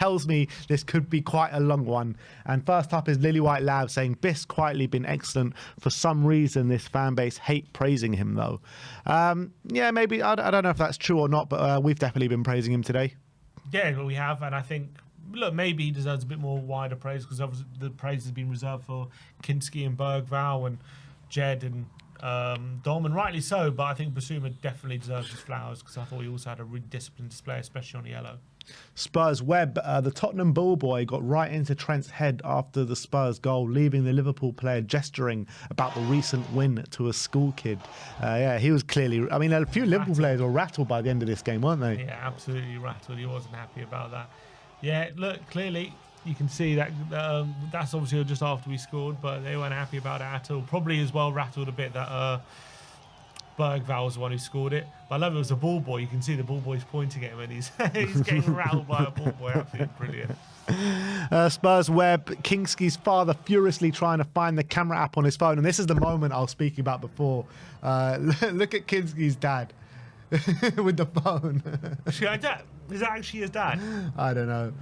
tells me this could be quite a long one. And first up is Lily White Lab saying, Biss quietly been excellent. For some reason, this fan base hate praising him, though. Yeah, maybe. I don't know if that's true or not, but we've definitely been praising him today. Yeah, we have. And I think, look, maybe he deserves a bit more wider praise because obviously the praise has been reserved for Kinski and Bergvall and Jed and Dom, and rightly so. But I think Basuma definitely deserves his flowers because I thought he also had a really disciplined display, especially on the yellow. Spurs Webb, the Tottenham ballboy got right into Trent's head after the Spurs goal, leaving the Liverpool player gesturing about the recent win to a school kid. Yeah, he was clearly... I mean, a few Liverpool players were rattled by the end of this game, weren't they? Yeah, absolutely rattled. He wasn't happy about that. Yeah, look, clearly you can see that that's obviously just after we scored, but they weren't happy about it at all. Probably as well rattled a bit that Bergvall was the one who scored it. But I love it was a ball boy. You can see the ball boy's pointing at him and he's getting rattled by a ball boy. Absolutely brilliant. Spurs Webb, Kingski's father furiously trying to find the camera app on his phone. And this is the moment I was speaking about before. Look at Kingski's dad with the phone. Is that actually his dad? I don't know.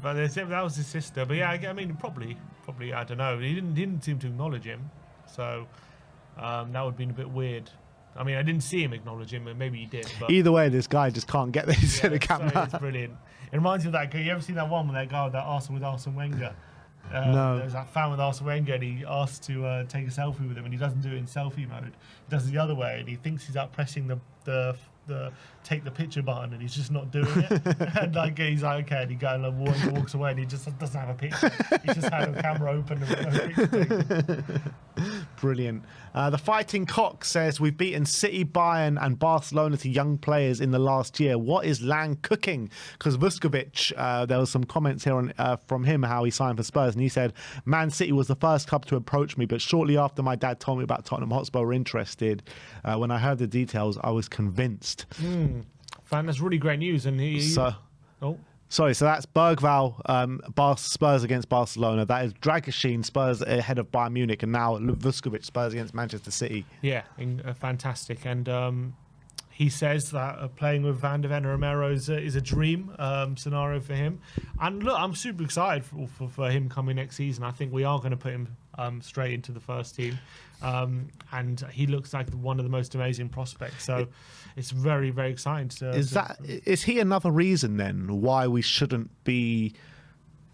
But that was his sister. But yeah, I mean, probably, I don't know. He didn't seem to acknowledge him. So that would have been a bit weird. I mean, I didn't see him acknowledge him, but maybe he did. But either way, this guy just can't get this to the camera. So it's brilliant. It reminds me of that. You ever seen that one with that guy with that Arsene Wenger? No. There's that fan with Arsene Wenger, and he asks to take a selfie with him, and he doesn't do it in selfie mode. He does it the other way, and he thinks he's out pressing the take the picture button, and he's just not doing it. And like he's like, okay, and he goes and walks away, and he just doesn't have a picture. He just had a camera open and no picture taken. Brilliant. The Fighting Cock says, we've beaten City, Bayern and Barcelona to young players in the last year. What is Lang cooking? Because Vuskovic, there was some comments here on, from him how he signed for Spurs, and he said, Man City was the first club to approach me, but shortly after my dad told me about Tottenham Hotspur were interested, when I heard the details, I was convinced. That's really great news. And Sorry, so that's Bergvall, Spurs against Barcelona. That is Dragoshin, Spurs ahead of Bayern Munich, and now Vuskovic, Spurs against Manchester City. Yeah, fantastic. And he says that playing with Van de Ven and Romero is a dream scenario for him. And look, I'm super excited for him coming next season. I think we are going to put him straight into the first team. And he looks like one of the most amazing prospects. So it's very, very exciting. Is he another reason then why we shouldn't be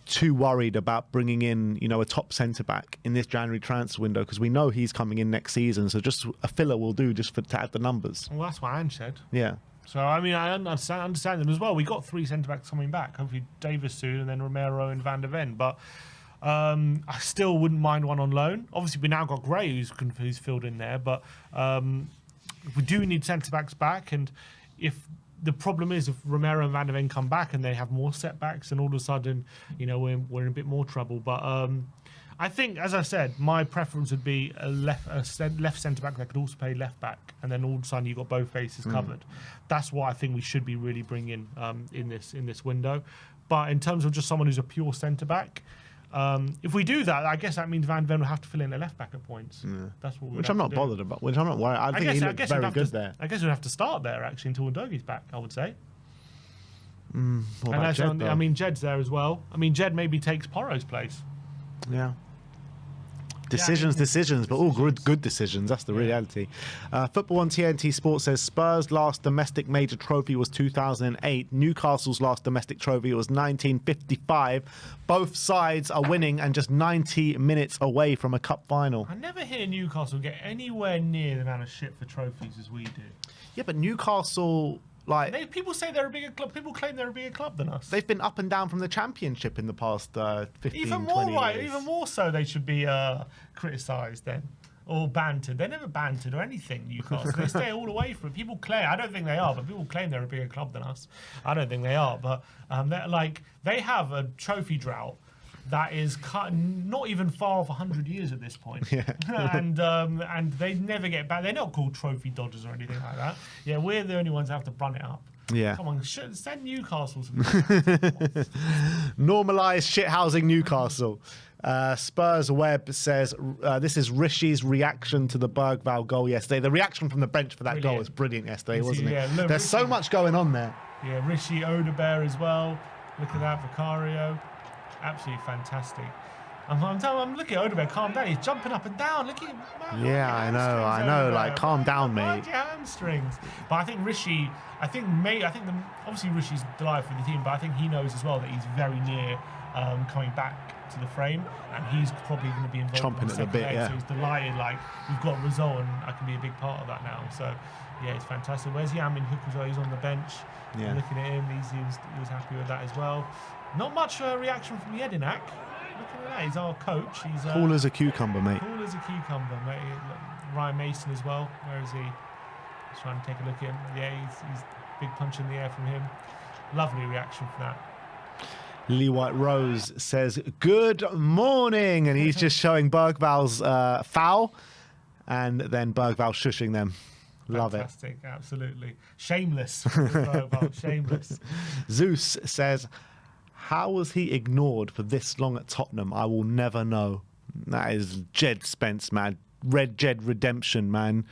too worried about bringing in, a top centre back in this January transfer window? Because we know he's coming in next season, so just a filler will do just to add the numbers. Well, that's what Ange said. Yeah. So I mean, I understand them as well. We got 3 centre backs coming back. Hopefully Davis soon, and then Romero and Van de Ven. But I still wouldn't mind one on loan. Obviously, we now got Gray who's filled in there, but we do need centre backs back. And if the problem is if Romero and Van de Ven come back and they have more setbacks, and all of a sudden, we're in a bit more trouble. But I think, as I said, my preference would be a left centre back that could also play left back, and then all of a sudden you've got both bases covered. That's what I think we should be really bringing in this window. But in terms of just someone who's a pure centre back, if we do that, I guess that means Van de Ven will have to fill in a left back at points. Yeah. That's what which I'm not bothered about. Which I'm not worried. I think he looks very good there. I guess we'd have to start there actually until Udogi's back, I would say. What about Jed, I mean, Jed's there as well. I mean, Jed maybe takes Porro's place. Yeah. Decisions, but all good decisions. That's the reality. Football on TNT Sports says Spurs' last domestic major trophy was 2008. Newcastle's last domestic trophy was 1955. Both sides are winning and just 90 minutes away from a cup final. I never hear Newcastle get anywhere near the amount of shit for trophies as we do. Yeah, but Newcastle... people say they're a bigger club. People claim they're a bigger club than us. They've been up and down from the Championship in the past 15, 20 years. Even more so, they should be criticised then. Or bantered. They're never bantered or anything, Newcastle. They stay all away from it. People claim, I don't think they are, but people claim they're a bigger club than us. I don't think they are. But they have a trophy drought that is not even far off 100 years at this point. Yeah. and they never get back. They're not called trophy dodgers or anything like that. Yeah, we're the only ones that have to run it up. Yeah. Come on, send Newcastle some. Normalise shithousing Newcastle. Spurs Web says this is Rishi's reaction to the Bergvall goal yesterday. The reaction from the bench for that goal was brilliant yesterday, wasn't it? Yeah, There's so much going on there. Yeah, Rishi Odebear as well. Look at that, Vicario. Absolutely fantastic. I'm looking at Odegaard, calm down. He's jumping up and down. Look at him. Man, Yeah, I know. Like, calm down, mate. Mind your hamstrings. But I think Rishi, obviously Rishi's delighted for the team, but I think he knows as well that he's very near coming back to the frame, and he's probably going to be involved chomping in the at the bit, leg, yeah. so he's delighted, like, we've got a result and I can be a big part of that now. So, yeah, it's fantastic. Where's Yamin Hook as well? He's on the bench. Yeah. Looking at him, he was happy with that as well. Not much reaction from Jedinak. Looking at that, he's our coach. He's cool as a cucumber, mate. Cool as a cucumber, mate. Ryan Mason as well. Where is he? Just trying to take a look at him. Yeah, he's big punch in the air from him. Lovely reaction from that. Lee White Rose says, good morning. And he's just showing Bergval's foul. And then Bergval shushing them. Love Fantastic, absolutely. Shameless. Bergval, shameless. Zeus says, how was he ignored for this long at Tottenham? I will never know. That is Jed Spence, man. Red Jed redemption, man.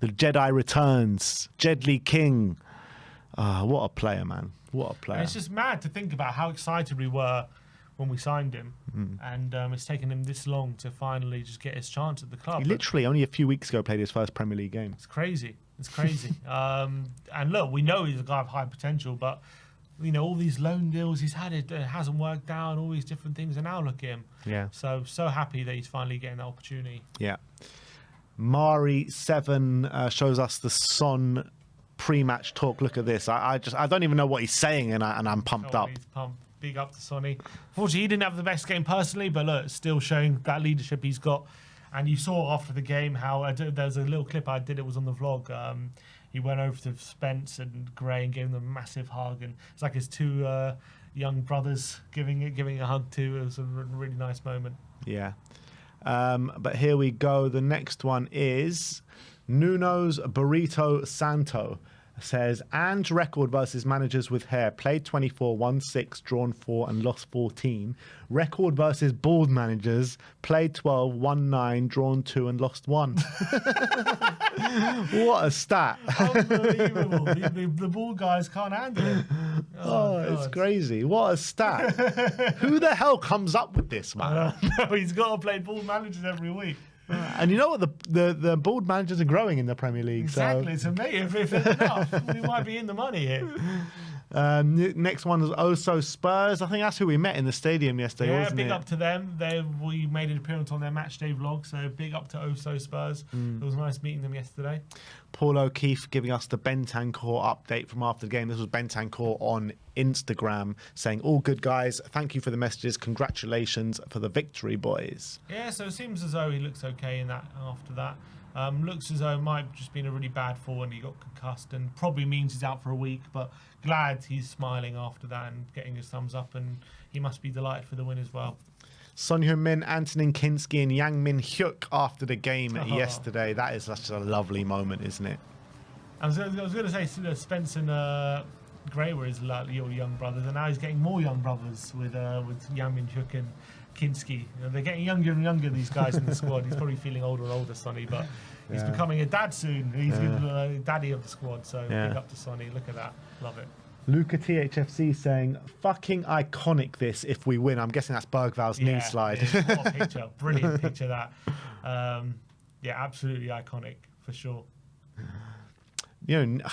The Jedi returns. Jedley King. What a player, man. What a player. And it's just mad to think about how excited we were when we signed him. And it's taken him this long to finally just get his chance at the club. He literally only a few weeks ago played his first Premier League game. It's crazy. It's crazy. And look, we know he's a guy of high potential, but you know, all these loan deals he's had, it hasn't worked out, all these different things, and now look at him. Yeah. So happy that he's finally getting that opportunity. Yeah. Mari7 shows us the Son pre-match talk. Look at this. I don't even know what he's saying, and I'm pumped up. He's pumped. Big up to Sonny. Unfortunately, he didn't have the best game personally, but look, still showing that leadership he's got. And you saw after the game how there's a little clip I did. It was on the vlog. He went over to Spence and Gray and gave them a massive hug, and it's like his two young brothers giving a hug too. It was a really nice moment. Yeah. But here we go. The next one is Nuno's Burrito Santo. Says, Ange record versus managers with hair. Played 24, won 6, drawn 4 and lost 14. Record versus bald managers. Played 12, won 9, drawn 2 and lost 1. What a stat. Unbelievable. The bald guys can't handle it. Oh, it's crazy. What a stat. Who the hell comes up with this, man? He's got to play bald managers every week. And you know what? The bald managers are growing in the Premier League. Exactly. So mate, if it's enough, we might be in the money here. Next one is also Spurs. I think that's who we met in the stadium yesterday, wasn't it? Yeah, big up to them. We made an appearance on their match day vlog, so big up to Oso Spurs. It was nice meeting them yesterday. Paul O'Keefe giving us the Bentancur update from after the game. This was Bentancur on Instagram saying, all good guys, thank you for the messages, congratulations for the victory, boys. Yeah, so it seems as though he looks okay in that after that. Looks as though it might have just been a really bad fall and he got concussed, and probably means he's out for a week, but glad he's smiling after that and getting his thumbs up, and he must be delighted for the win as well. Son Heung-min, Antonin Kinski and Yang Min Hyuk after the game yesterday. That is such a lovely moment, isn't it? I was going to say Spence and Gray were his little young brothers, and now he's getting more young brothers with Yang Min Hyuk and Kinski. You know, they're getting younger and younger, these guys in the squad. He's probably feeling older and older, Sonny, but he's becoming a dad soon. He's the daddy of the squad, so big up to Sonny. Look at that. Love it. Luca THFC saying, fucking iconic this if we win. I'm guessing that's Bergval's knee slide. What a picture. Brilliant picture, that. Yeah, absolutely iconic, for sure. You know,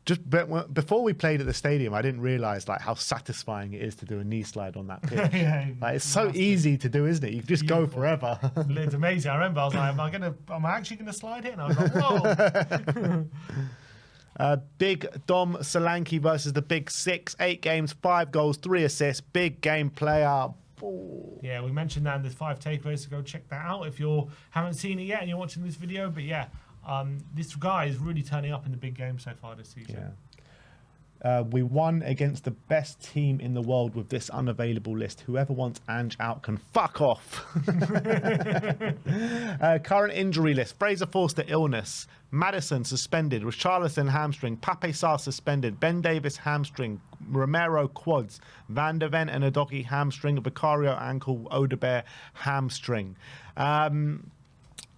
just before we played at the stadium, I didn't realise like how satisfying it is to do a knee slide on that pitch. Like, it's so easy to do, isn't it? You can just go forever. It's amazing. I remember I was like, am I actually going to slide it? And I was like, whoa. Big Dom Solanke versus the Big Six. 8 games, 5 goals, 3 assists. Big game player. Ooh. Yeah, we mentioned that in the 5 takeaways, so go check that out if you haven't seen it yet and you're watching this video. But yeah, this guy is really turning up in the big game so far this season. Yeah. We won against the best team in the world with this unavailable list. Whoever wants Ange out can fuck off. Current injury list. Fraser Forster illness. Maddison suspended. Richarlison hamstring. Pape Sarr suspended. Ben Davis hamstring. Romero quads. Van der Ven and Udogie hamstring. Vicario ankle. Odegaard hamstring.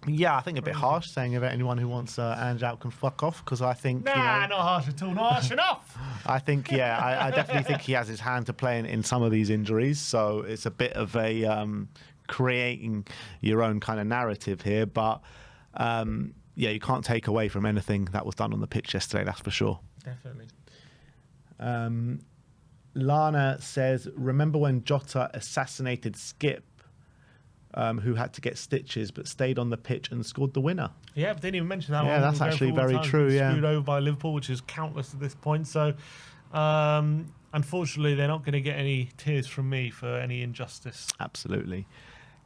Yeah, I think a bit harsh saying about anyone who wants Ange out can fuck off, because I think Nah, not harsh at all. Not harsh enough. I think I definitely think he has his hand to play in some of these injuries. So it's a bit of a creating your own kind of narrative here, but you can't take away from anything that was done on the pitch yesterday. That's for sure. Definitely. Lana says, remember when Jota assassinated Skip, who had to get stitches but stayed on the pitch and scored the winner? Yeah, but didn't even mention that one. Yeah, that's actually very true. Yeah, screwed over by Liverpool, which is countless at this point. So, unfortunately, they're not going to get any tears from me for any injustice. Absolutely.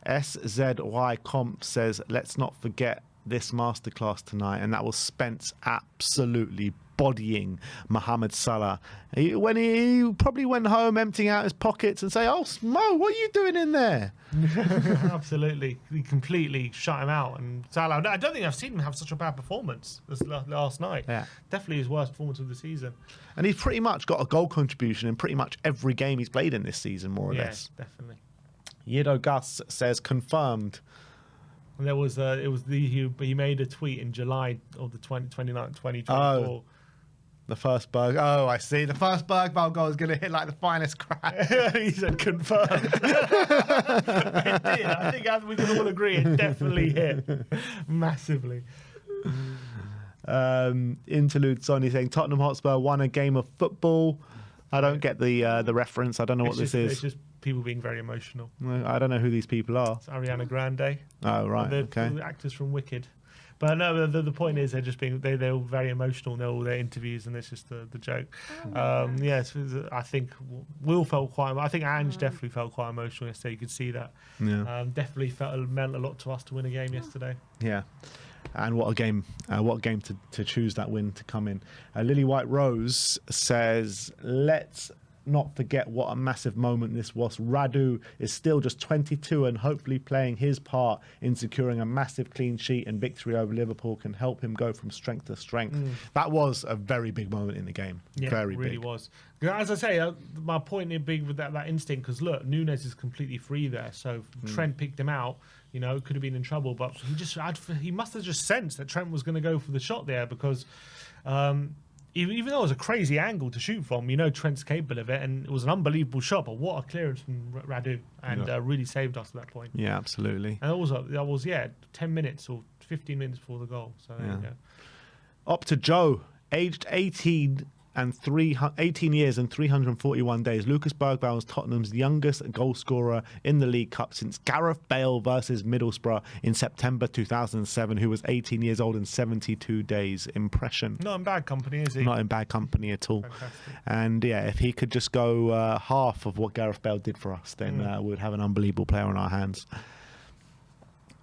SZY Comp says, let's not forget this masterclass tonight, and that was Spence absolutely bodying Mohamed Salah. When he probably went home emptying out his pockets and say, "Oh, Mo, what are you doing in there?" Absolutely. He completely shut him out. And Salah, I don't think I've seen him have such a bad performance as last night. Yeah. Definitely his worst performance of the season. And he's pretty much got a goal contribution in pretty much every game he's played in this season, more or less. Definitely. Yido Gus says, confirmed. And there was he made a tweet in July of the 2024. The first Berg. Oh, I see. The first Bergvall goal is going to hit like the finest crack. He said confirmed. It did. I think, as we can all agree, it definitely hit massively. Interlude Sonny saying Tottenham Hotspur won a game of football. I don't get the reference. I don't know what this is. It's just people being very emotional. I don't know who these people are. It's Ariana Grande. Oh, right. The actors from Wicked. But no, the point is they're all very emotional in all their interviews, and it's just the joke. I think Will felt quite. I think Ange definitely felt quite emotional yesterday. You could see that. Yeah. Definitely meant a lot to us to win a game yesterday. Yeah. And what a game! To choose that win to come in. Lily White Rose says, "Let's not forget what a massive moment this was. Radu is still just 22 and hopefully playing his part in securing a massive clean sheet and victory over Liverpool can help him go from strength to strength." That was a very big moment in the game. Yeah, very it really big. was. As I say, my point is big with that instinct, because look, Nunes is completely free there. So Trent picked him out. Could have been in trouble, but he must have just sensed that Trent was going to go for the shot there, because even though it was a crazy angle to shoot from, Trent's capable of it, and it was an unbelievable shot. But what a clearance from Radu, and really saved us at that point. Yeah, absolutely. And that was 10 minutes or 15 minutes before the goal. So there you go. Up to Joe, aged 18 years and 341 days. Lucas Bergvall is Tottenham's youngest goal scorer in the League Cup since Gareth Bale versus Middlesbrough in September 2007, who was 18 years old and 72 days. Impression? Not in bad company, is he? Not in bad company at all. Fantastic. And if he could just go half of what Gareth Bale did for us, then we'd have an unbelievable player on our hands.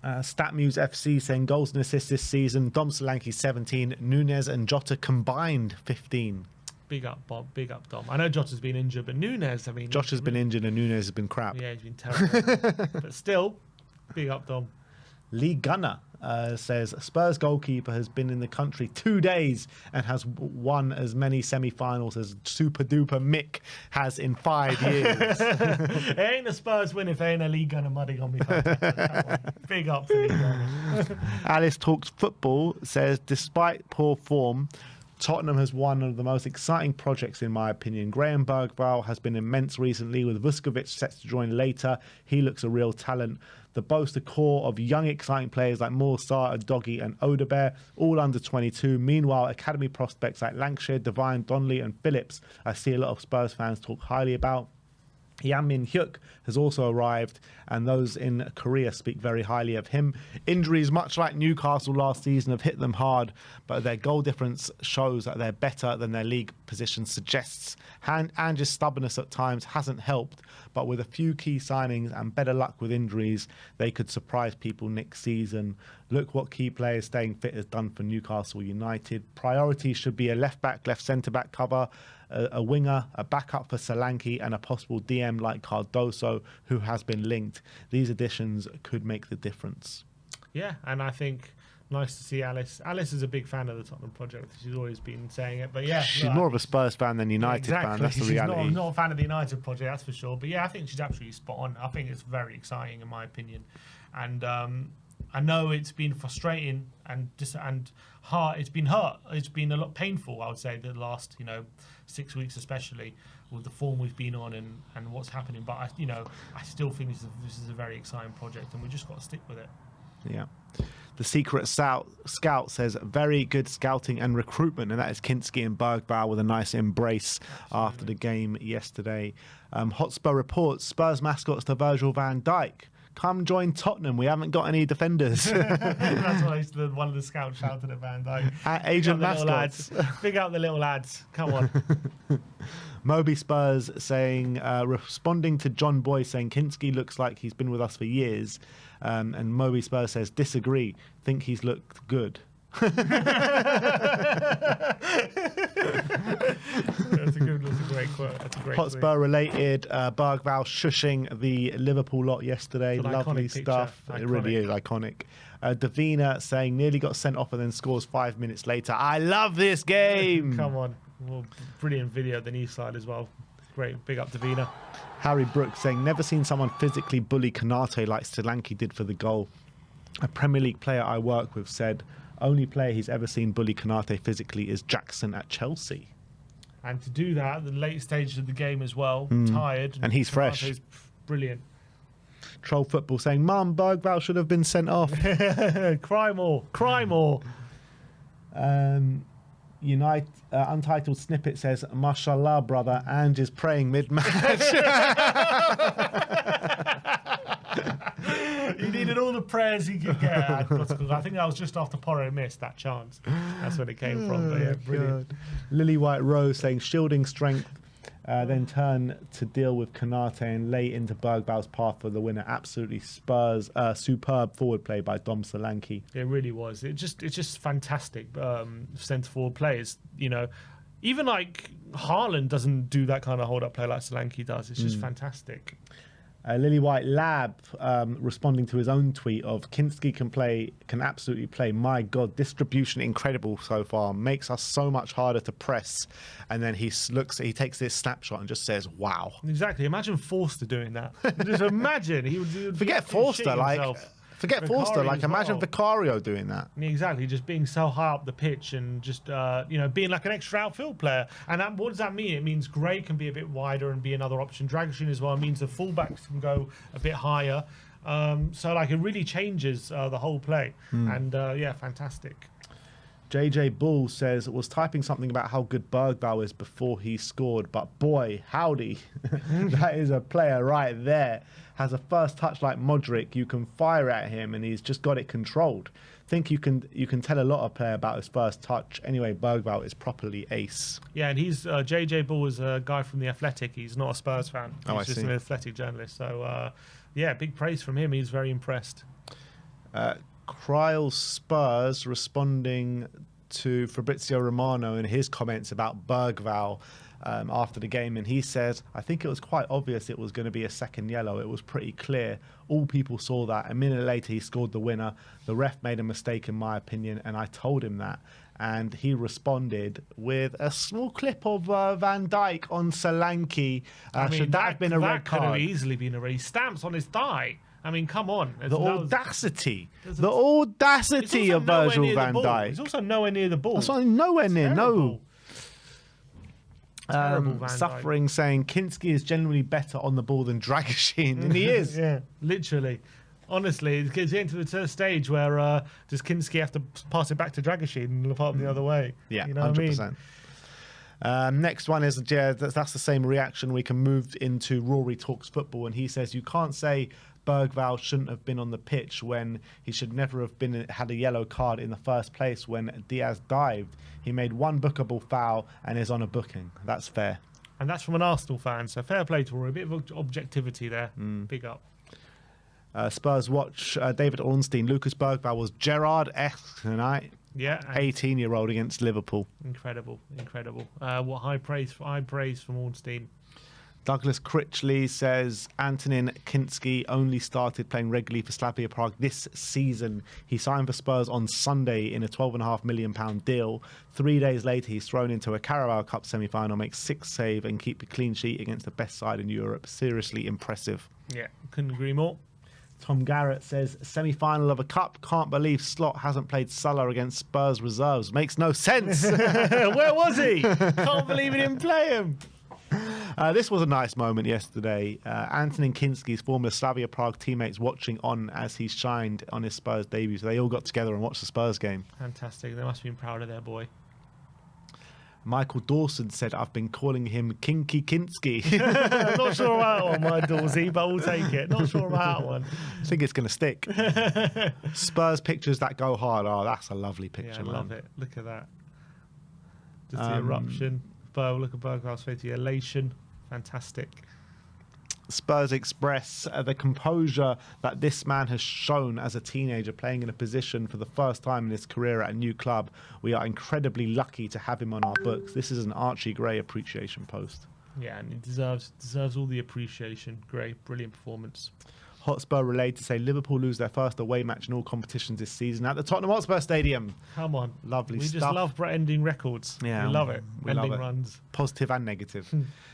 StatMuse FC saying goals and assists this season. Dom Solanke 17, Nunes and Jota combined 15. Big up, Bob. Big up, Dom. I know Jota's been injured, but Nunes, Josh has been injured and Nunes has been crap. Yeah, he's been terrible. But still, big up, Dom. Lee Gunner says Spurs goalkeeper has been in the country 2 days and has won as many semi-finals as Super Duper Mick has in 5 years. It ain't a Spurs win if there ain't a Lee Gunner mudding on me. Big up to Lee Gunner. Alice Talks Football says, despite poor form, Tottenham has one of the most exciting projects in my opinion. Graham Bergvall has been immense recently, with Vuskovic set to join later. He looks a real talent. The boast a core of young exciting players like Morsar, Doggy and Odebear, all under 22. Meanwhile, academy prospects like Lancashire, Devine, Donnelly and Phillips I see a lot of Spurs fans talk highly about. Yang Min Hyuk has also arrived, and those in Korea speak very highly of him. Injuries, much like Newcastle last season, have hit them hard, but their goal difference shows that they're better than their league position suggests. Ange's stubbornness at times hasn't helped, but with a few key signings and better luck with injuries, they could surprise people next season. Look what key players staying fit has done for Newcastle United. Priority should be a left-back, left centre-back cover, a winger, a backup for Solanke, and a possible DM like Cardoso, who has been linked. These additions could make the difference. Yeah, and I think nice to see Alice. Alice is a big fan of the Tottenham project. She's always been saying it. But yeah, she's more of a Spurs fan than United fan. That's the reality. She's not a fan of the United project, that's for sure. But yeah, I think she's absolutely spot on. I think it's very exciting in my opinion. And I know it's been frustrating and hard. It's been hurt. It's been a lot painful, I would say, the last 6 weeks, especially with the form we've been on and what's happening. But I still think this is a very exciting project, and we just got to stick with it. Yeah. The Secret Scout says very good scouting and recruitment, and that is Kinski and Bergvall with a nice embrace after the game yesterday. Hotspur reports Spurs mascots to Virgil van Dijk. Come join Tottenham. We haven't got any defenders. That's what one of the scouts shouted at Van Dijk. Agent mascots. Big up the little lads. Come on. Moby Spurs saying, responding to John Boy saying Kinski looks like he's been with us for years. And Moby Spurs says, disagree. Think he's looked good. That's a great quote. That's a great Hotspur related. Bergvall shushing the Liverpool lot yesterday. Lovely stuff. It really is iconic. Davina saying nearly got sent off and then scores 5 minutes later. I love this game. Come on. Well, brilliant video the knee slide as well. Great. Big up Davina. Harry Brooks saying never seen someone physically bully Konate like Solanke did for the goal. A Premier League player I work with said only player he's ever seen bully Konate physically is Jackson at Chelsea. And to do that at the late stages of the game as well, tired. And he's fresh. Brilliant. Troll Football saying, Mum, Bergvall should have been sent off. Cry more. Cry more. Untitled Snippet says, Mashallah, brother, Ange is praying mid-match. He needed all the prayers he could get. I think that was just after Porro missed that chance. That's when it came from. But yeah, brilliant. God. Lily White Rose saying shielding strength, then turn to deal with Konate and lay into Bergvall's path for the winner. Absolutely Spurs superb forward play by Dom Solanke. It really was. It's just fantastic centre forward players. Even like Haaland doesn't do that kind of hold up play like Solanke does. It's just fantastic. Lily White Lab responding to his own tweet of Kinski can absolutely play. My God, distribution incredible so far. Makes us so much harder to press. And then he takes this snapshot and just says, "Wow." Exactly. Imagine Forster doing that. Just imagine he would forget Forster. Forget Forster. Imagine Vicario doing that. Exactly, just being so high up the pitch and just being like an extra outfield player. And what does that mean? It means Gray can be a bit wider and be another option. Dragusin as well. It means the fullbacks can go a bit higher. It really changes the whole play. And fantastic. JJ Bull says, was typing something about how good Bergvall is before he scored, but boy, howdy. That is a player right there. Has a first touch like Modric. You can fire at him and he's just got it controlled. Think you can tell a lot of player about his first touch. Anyway, Bergvall is properly ace. Yeah, and he's JJ Bull is a guy from The Athletic. He's not a Spurs fan. He's just an Athletic journalist. So, big praise from him. He's very impressed. Kryl Spurs responding to Fabrizio Romano and his comments about Bergvall after the game, and he says, I think it was quite obvious it was going to be a second yellow. It was pretty clear. All people saw that. A minute later, he scored the winner. The ref made a mistake, in my opinion, and I told him that. And he responded with a small clip of Van Dijk on Solanke. Should that have been a red card? That could have easily been a red. He stamps on his thigh. I mean, come on. The audacity of Virgil van Dijk. He's also nowhere near the ball. That's nowhere near, no. Terrible Van Dijk. Suffering saying Kinski is generally better on the ball than Dragusin, and he is. Yeah, literally. Honestly, it's getting to the stage where does Kinski have to pass it back to Dragusin and pass the other way? Yeah, you know 100%. What I mean? Next one is that's the same reaction. We can move into Rory Talks Football, and he says you can't say Bergvall shouldn't have been on the pitch when he should never have had a yellow card in the first place when Diaz dived. He made one bookable foul and is on a booking. That's fair. And that's from an Arsenal fan, so fair play to Rory. A bit of objectivity there. Big up. Spurs Watch, David Ornstein, Lucas Bergvall was Gerrard-esque tonight. Yeah, 18-year-old against Liverpool. Incredible. What high praise from Ornstein. Douglas Critchley says Antonin Kinski only started playing regularly for Slavia Prague this season. He signed for Spurs on Sunday in a £12.5 million deal. 3 days later, he's thrown into a Carabao Cup semi-final, makes 6 saves and keep a clean sheet against the best side in Europe. Seriously impressive. Yeah, couldn't agree more. Tom Garrett says, semi-final of a cup. Can't believe Slot hasn't played Salah against Spurs reserves. Makes no sense. Where was he? Can't believe he didn't play him. This was a nice moment yesterday. Antonin Kinski's former Slavia Prague teammates watching on as he shined on his Spurs debut. So they all got together and watched the Spurs game. Fantastic. They must have been proud of their boy. Michael Dawson said, I've been calling him Kinky Kinski. I'm not sure about that one, my Dawsy, but we'll take it. Not sure about that one. I think it's going to stick. Spurs pictures that go hard. Oh, that's a lovely picture, Yeah, I man. love it. Look at that. Just the eruption. Look at Berghaus face, the elation. Fantastic. Spurs express the composure that this man has shown as a teenager playing in a position for the first time in his career at a new club. We are incredibly lucky to have him on our books. This is an Archie Gray appreciation post. Yeah, and he deserves all the appreciation. Great, brilliant performance. Hotspur relayed to say Liverpool lose their first away match in all competitions this season at the Tottenham Hotspur Stadium. Come on. Lovely we stuff. We just love ending records. Yeah, we love it. We ending love it. runs. Positive and negative.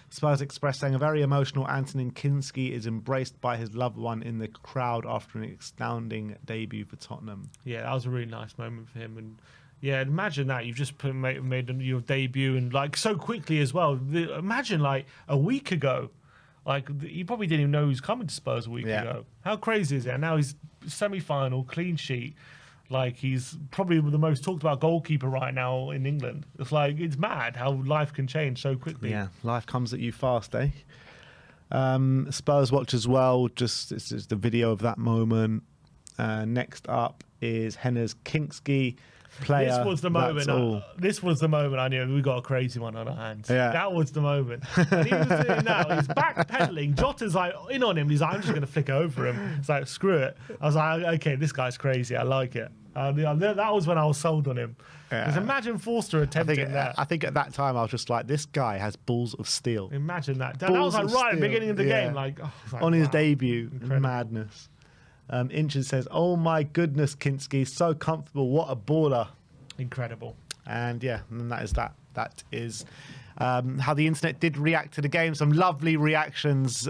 Spurs Express saying a very emotional Antonin Kinski is embraced by his loved one in the crowd after an astounding debut for Tottenham. Yeah, that was a really nice moment for him. And yeah, imagine that. You've just made your debut and like so quickly as well. Imagine like a week ago. Like, he probably didn't even know he was coming to Spurs a week ago. How crazy is it? And now he's semi-final, clean sheet. Like, he's probably the most talked about goalkeeper right now in England. It's like, it's mad how life can change so quickly. Yeah, life comes at you fast, eh? Spurs watch as well. It's just the video of that moment. Next up is Henner's Kinski. Player, this was the moment. This was the moment I knew we got a crazy one on our hands. Yeah. That was the moment. And he was doing that. He's backpedaling. Jota's like in on him. He's like, I'm just going to flick over him. It's like, screw it. I was like, okay, this guy's crazy. I like it. That was when I was sold on him. Because imagine Forster attempting that. I think at that time I was just like, this guy has balls of steel. Imagine that. That was like right at the beginning of the game. Like, on his debut. Incredible. Madness. Inches says, oh my goodness, Kinski, so comfortable. What a baller. Incredible. And yeah, and that is that. That is how the internet did react to the game. Some lovely reactions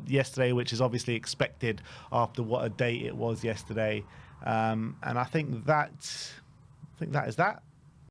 yesterday, which is obviously expected after what a day it was yesterday. And I think that is that.